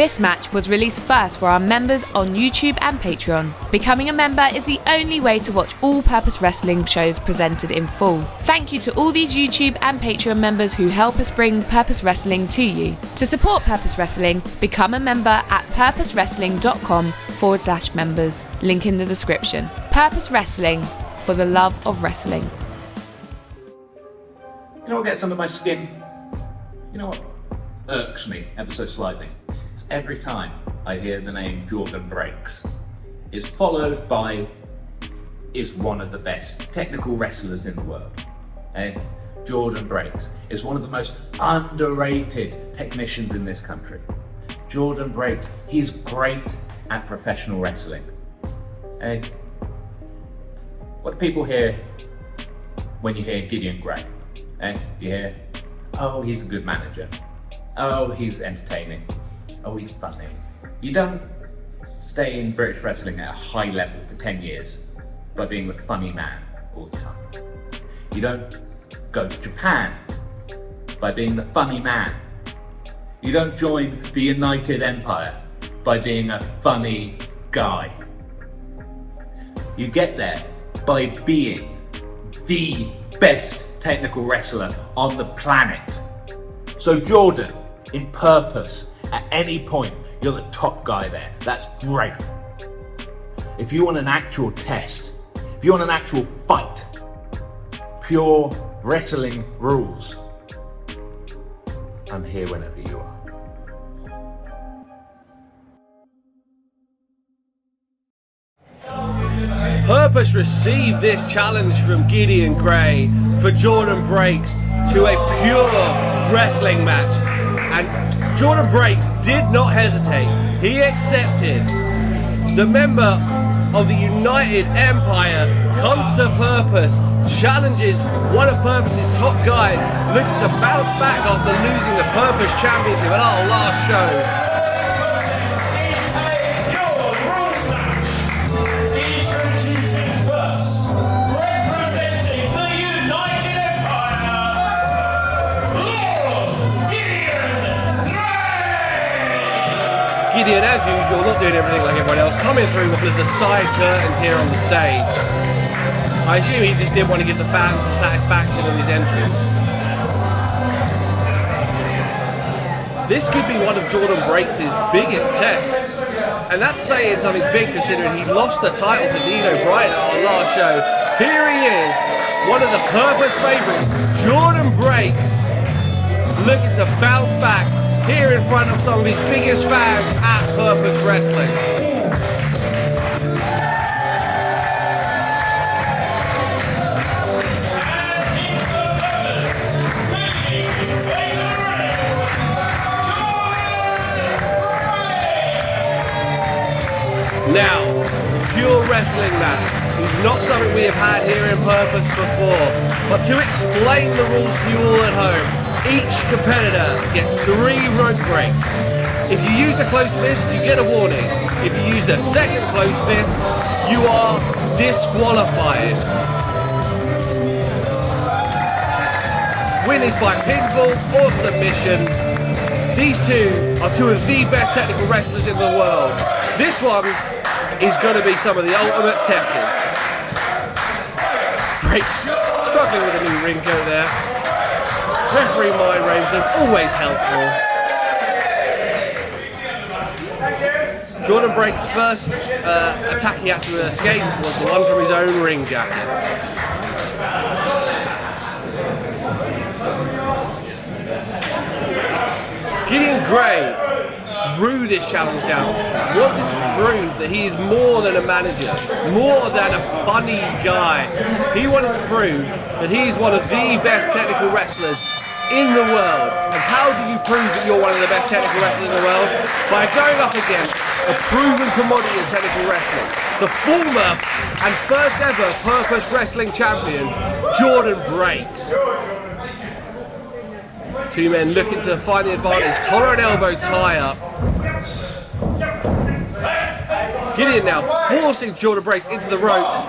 This match was released first for our members on YouTube and Patreon. Becoming a member is the only way to watch all Purpose Wrestling shows presented in full. Thank you to all these YouTube and Patreon members who help us bring Purpose Wrestling to you. To support Purpose Wrestling, become a member at purposewrestling.com/members. Link in the description. Purpose Wrestling, for the love of wrestling. You know what gets under my skin? You know what irks me ever so slightly? It's every time I hear the name Jordon Breaks, it's followed by is one of the best technical wrestlers in the world. Jordon Breaks is one of the most underrated technicians in this country. Jordon Breaks, he's great at professional wrestling. What do people hear when you hear Gideon Gray? You hear, oh, he's a good manager. Oh, he's entertaining. Oh, he's funny. You don't stay in British wrestling at a high level for 10 years by being the funny man all the time. You don't go to Japan by being the funny man. You don't join the United Empire by being a funny guy. You get there by being the best technical wrestler on the planet. So Jordon, in Purpose, at any point, you're the top guy there. That's great. If you want an actual test, if you want an actual fight, pure wrestling rules, I'm here whenever you are. Purpose received this challenge from Gideon Gray for Jordon Breaks to a pure wrestling match. And Jordon Breaks did not hesitate. He accepted. The member of the United Empire comes to Purpose, challenges one of Purpose's top guys, looking to bounce back after losing the Purpose Championship at our last show. Gideon, as usual, not doing everything like everyone else, coming through one of the side curtains here on the stage. I assume he just didn't want to give the fans the satisfaction of his entrance. This could be one of Jordon Breaks' biggest tests, and that's saying something big considering he lost the title to Nino Bryant at our last show. Here he is, one of the Purpose favourites, Jordon Breaks, looking to bounce back here in front of some of his biggest fans at Purpose Wrestling. Now, pure wrestling match is not something we have had here in Purpose before, but to explain the rules to you all at home, each competitor gets 3 rope breaks. If you use a close fist, you get a warning. If you use a second close fist, you are disqualified. Win is by pinfall or submission. These two are two of the best technical wrestlers in the world. This one is going to be some of the ultimate tempters. Breaks, struggling with a new ring coat there. Referee mind Raven, always helpful. Jordon Breaks' first attack he had to escape was the one from his own ring jacket. Gideon Gray threw this challenge down, wanted to prove that he is more than a manager, more than a funny guy. He wanted to prove that he is one of the best technical wrestlers in the world. And how do you prove that you're one of the best technical wrestlers in the world? By going up against a proven commodity in technical wrestling, the former and first ever Purpose Wrestling champion, Jordon Breaks. Two men looking to find the advantage. Collar and elbow tie up. Gideon now forcing Jordon Breaks into the ropes.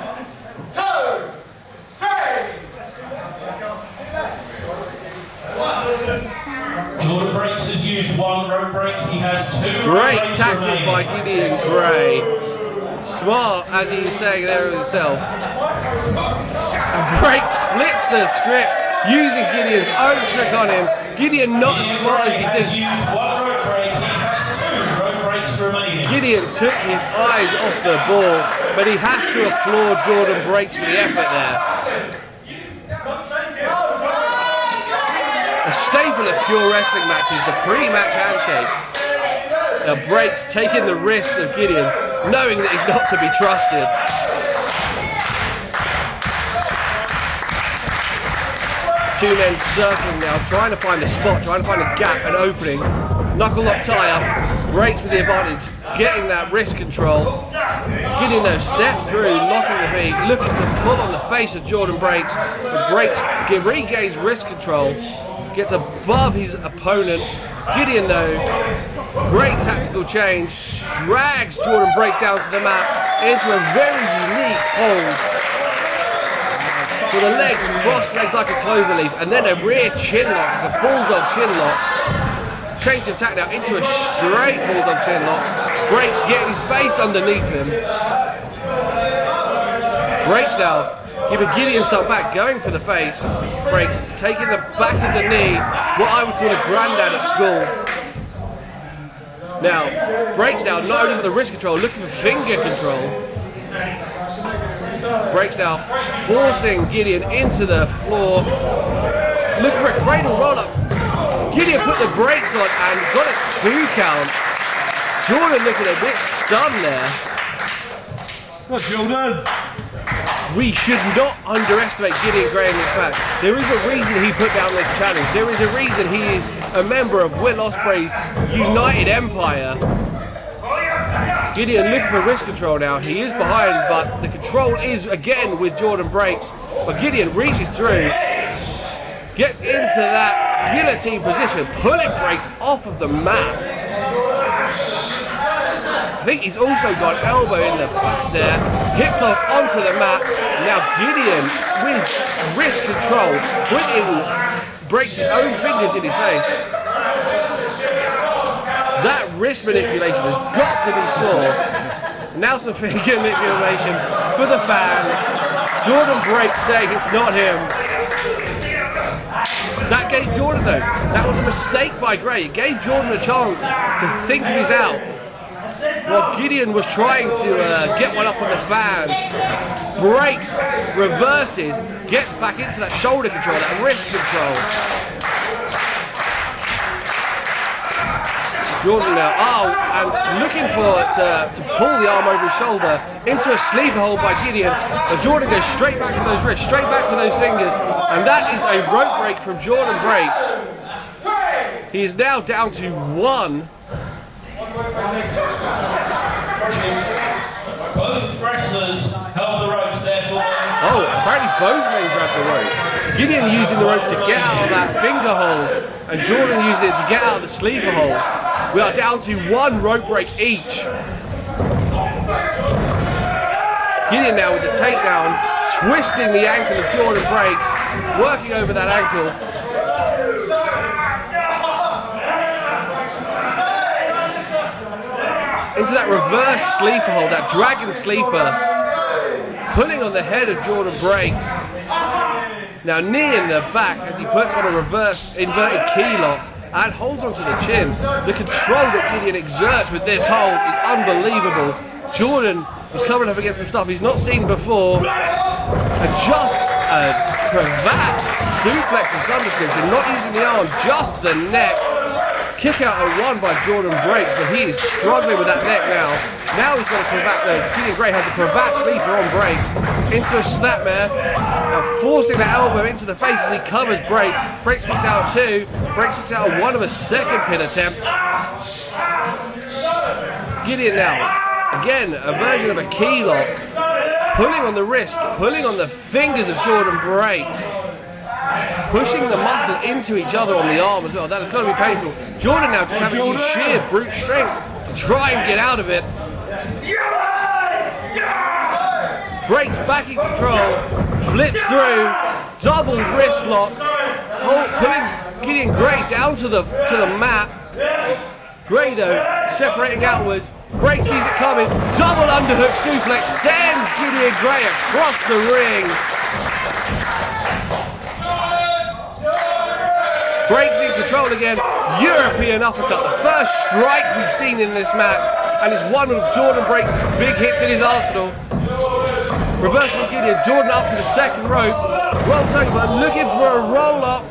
1, 2, 3. Jordan Breaks has used one rope break. He has two. Great tactic by Gideon Gray. Smart, as he's saying there himself. And Breaks flips the script using Gideon's own trick on him. Gideon not as smart as he thinks. Used one rope break. He has two rope breaks remaining. Gideon took his eyes off the ball, but he has to applaud Jordan Breaks for the effort there. A staple of pure wrestling matches, the pre-match handshake. Now Breaks taking the wrist of Gideon, knowing that he's not to be trusted. Two men circling now, trying to find a spot, trying to find a gap, an opening. Knuckle lock tie-up, Breaks with the advantage, getting that wrist control. Gideon though steps through, knocking the feet, looking to pull on the face of Jordan Breaks. But Breaks regains wrist control, gets above his opponent. Gideon though, great tactical change, drags Jordan Breaks down to the mat into a very unique hold. With the legs cross-legged like a clover leaf, and then a rear chin lock, like a bulldog chin lock. Change of tack now into a straight bulldog chin lock. Breaks getting his base underneath him. Breaks now giving Gideon some back, going for the face. Breaks taking the back of the knee, what I would call a granddad at school. Now, Breaks now not only with the wrist control, looking for finger control. Breaks now forcing Gideon into the floor. Look for a cradle roll up. Gideon put the brakes on and got a 2 count. Jordan looking a bit stunned there. What, Jordan? We should not underestimate Gideon Gray in this match. There is a reason he put down this challenge. There is a reason he is a member of Will Ospreay's United Empire. Gideon looking for wrist control now. He is behind, but the control is again with Jordan Breaks. But Gideon reaches through, gets into that guillotine position, pulling Breaks off of the mat. I think he's also got elbow in the back there, hip toss onto the mat. Now Gideon with wrist control, putting Breaks his own fingers in his face. That wrist manipulation has got to be saw. Now some finger manipulation for the fans. Jordan Breaks saying it's not him. That gave Jordan though, that was a mistake by Gray. It gave Jordan a chance to think things out. While Gideon was trying to get one up on the fans, Breaks, reverses, gets back into that shoulder control, that wrist control. Jordan now, and looking for to pull the arm over his shoulder into a sleeper hold by Gideon. But Jordan goes straight back for those wrists, straight back for those fingers, and that is a rope break from Jordan Breaks. He is now down to 1. Both wrestlers held the ropes there for. Oh, apparently both men grabbed the ropes. Gideon using the ropes to get out of that finger hold, and Jordan using it to get out of the sleeper hold. We are down to 1 rope break each. Gideon now with the takedown, twisting the ankle of Jordan Breaks, working over that ankle. Into that reverse sleeper hold, that dragon sleeper, pulling on the head of Jordan Breaks. Now knee in the back as he puts on a reverse inverted key lock and holds onto the chin. The control that Gideon exerts with this hold is unbelievable. Jordan is coming up against some stuff he's not seen before. And just a cravat suplex of some description, not using the arm, just the neck. Kick out at 1 by Jordan Breaks, but he is struggling with that neck now. Now he's got a cravat though. Gideon Gray has a cravat sleeper on Breaks. Into a snapmare. Now forcing that elbow into the face as he covers Breaks. Breaks kicks out at 2. Breaks kicks out at 1 of a second pin attempt. Gideon now. Again, a version of a key lock. Pulling on the wrist, pulling on the fingers of Jordan Breaks. Pushing the muscle into each other on the arm as well. That has got to be painful. Jordan now just having to use sheer brute strength to try and get out of it. Breaks back in control, flips through, double wrist lock, putting Gideon Gray down to the mat. Gray though, separating outwards. Break sees it coming. Double underhook suplex sends Gideon Gray across the ring. Breaks in control again. European uppercut. The first strike we've seen in this match. And it's one of Jordon Breaks' big hits in his arsenal. Reverse from Gideon. Jordon up to the second rope. Rolls over. Looking for a roll up.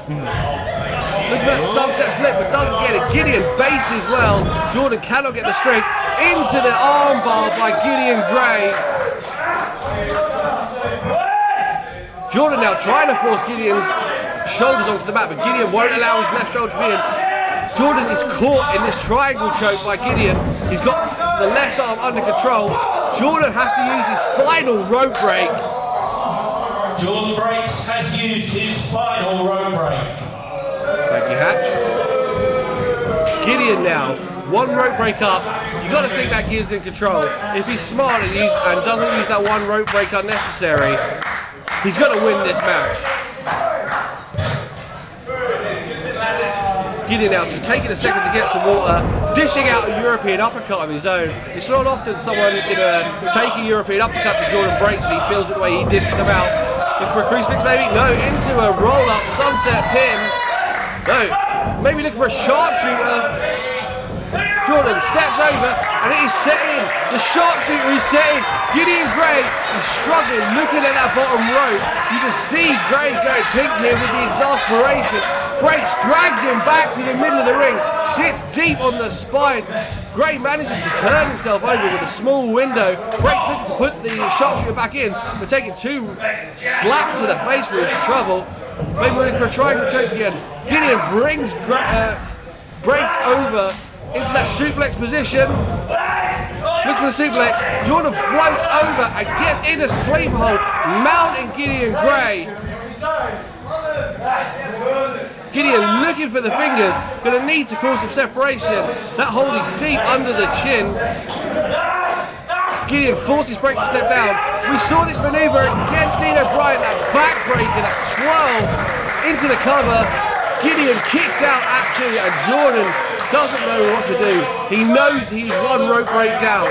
Looking for that sunset flip, but doesn't get it. Gideon bases well. Jordon cannot get the strength. Into the armbar by Gideon Gray. Jordon now trying to force Gideon's shoulders onto the mat, but Gideon won't allow his left shoulder to be in. Jordon is caught in this triangle choke by Gideon. He's got the left arm under control. Jordon has to use his final rope break. Jordon Breaks has used his final rope break. Thank you, Hatch. Gideon now, one rope break up. You got to think that gives him control. If he's smart and doesn't use that one rope break unnecessary, he's got to win this match. Gideon now just taking a second to get some water, dishing out a European uppercut of his own. It's not often someone can take a European uppercut to Jordon Breaks and he feels it the way he dishes them out. Looking for a crucifix maybe? No, into a roll-up sunset pin. No, maybe looking for a sharpshooter. Jordon steps over and it is set in. The sharpshooter is set in. Gideon Gray is struggling, looking at that bottom rope. You can see Gray going pink here with the exasperation. Breaks, drags him back to the middle of the ring, sits deep on the spine. Gray manages to turn himself over with a small window. Breaks looking to put the sharpshooter back in, but taking two slaps to the face for his trouble. Maybe we're looking for a triangle choke again. Gideon brings Breaks over into that suplex position. Looks for the suplex. Jordon floats over and gets in a sleep hold, mounting Gideon Gray. Gideon looking for the fingers, going to need to cause some separation. That hold is deep under the chin. Gideon forces Breaks to step down. We saw this maneuver against Nino Bryant, that backbreaker, that twirl into the cover. Gideon kicks out at 2 and Jordon doesn't know what to do. He knows he's one rope break down.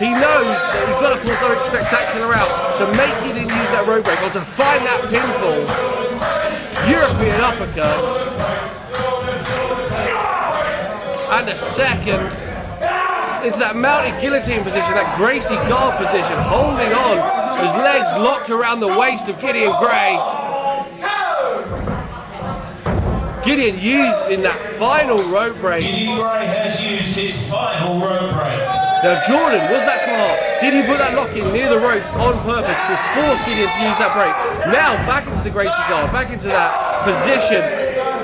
He knows that he's got to pull something spectacular out to make Gideon use that rope break or to find that pinfall. European uppercut. And a second into that mounted guillotine position, that Gracie guard position, holding on, his legs locked around the waist of Gideon Gray. Gideon using that final rope break. Gideon Gray has used his final rope break. Now Jordon, was that smart? Did he put that lock in near the ropes on purpose to force Gideon to use that break? Now back into the Gracie guard, back into that position.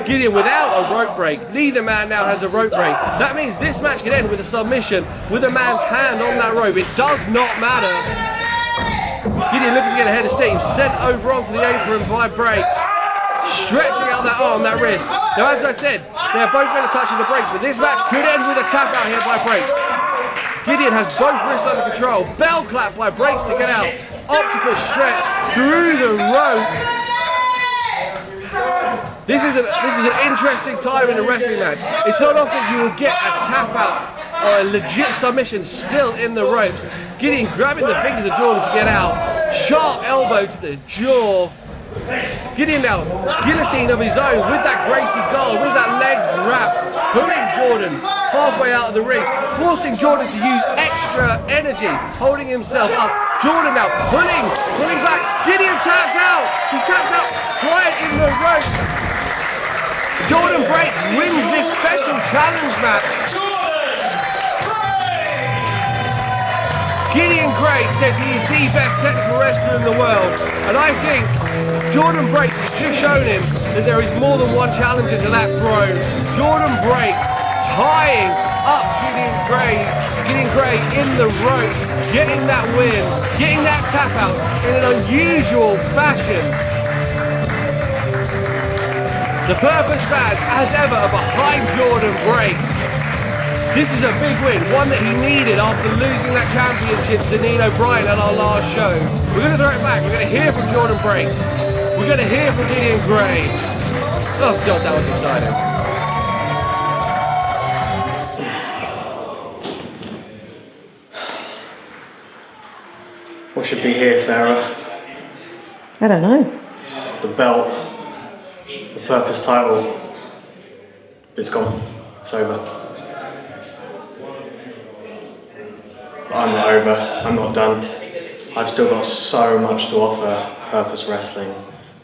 Gideon without a rope break. Neither man now has a rope break. That means this match can end with a submission with a man's hand on that rope. It does not matter. Gideon looking to get ahead of steam, sent over onto the apron by Breaks. Stretching out that arm, that wrist. Now as I said, they're both going to touch in the Breaks, but this match could end with a tap out here by Breaks. Gideon has both wrists under control. Bell clap by Breaks to get out. Octopus stretch through the rope. This is an interesting time in a wrestling match. It's not often you will get a tap out or a legit submission still in the ropes. Gideon grabbing the fingers of Jordon to get out. Sharp elbow to the jaw. Gideon now, guillotine of his own with that Gracie guard, with that legs wrap, pulling Jordon halfway out of the ring, forcing Jordon to use extra energy, holding himself up. Jordon now pulling back. Gideon taps out. He taps out right in the rope. Jordon Breaks wins this special challenge match. Gideon Gray says he is the best technical wrestler in the world, and I think Jordon Breaks has just shown him that there is more than one challenger to that throne. Jordon Breaks tying up Gideon Gray in the rope, getting that win, getting that tap out in an unusual fashion. The Purpose fans, as ever, are behind Jordon Breaks. This is a big win, one that he needed after losing that championship to Nino Bryant at our last show. We're going to throw it back. We're going to hear from Jordon Breaks. We're going to hear from Gideon Gray. Oh God, that was exciting. What should be here, Sarah? I don't know. The belt, the purpose title. It's gone. It's over. But I'm not over. I'm not done. I've still got so much to offer Purpose Wrestling.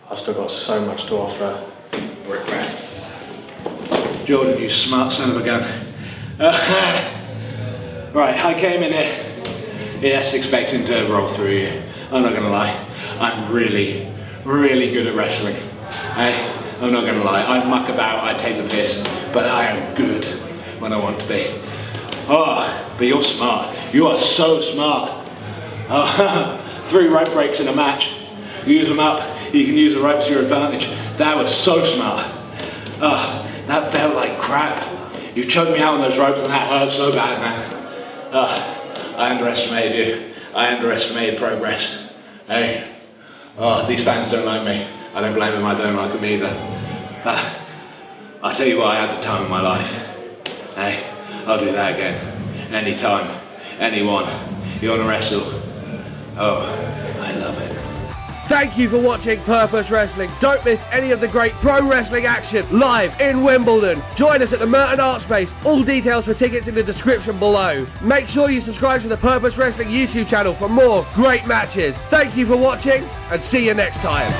I've still got so much to offer Brick Press. Jordan, you smart son of a gun. Right, I came in here, yes, expecting to roll through you. I'm not gonna lie, I'm really, really good at wrestling. Hey, I'm not gonna lie, I muck about, I take the piss, but I am good when I want to be. Oh, but you're smart. You are so smart. 3 rope breaks in a match. Use them up, you can use the ropes to your advantage. That was so smart. That felt like crap. You choked me out on those ropes and that hurt so bad, man. I underestimated you. I underestimated progress. Hey, these fans don't like me. I don't blame them, I don't like them either. I'll tell you what, I had the time of my life. Hey, I'll do that again. Anytime, anyone. You wanna wrestle? Oh, I love it. Thank you for watching Purpose Wrestling. Don't miss any of the great pro wrestling action live in Wimbledon. Join us at the Merton Art Space. All details for tickets in the description below. Make sure you subscribe to the Purpose Wrestling YouTube channel for more great matches. Thank you for watching and see you next time.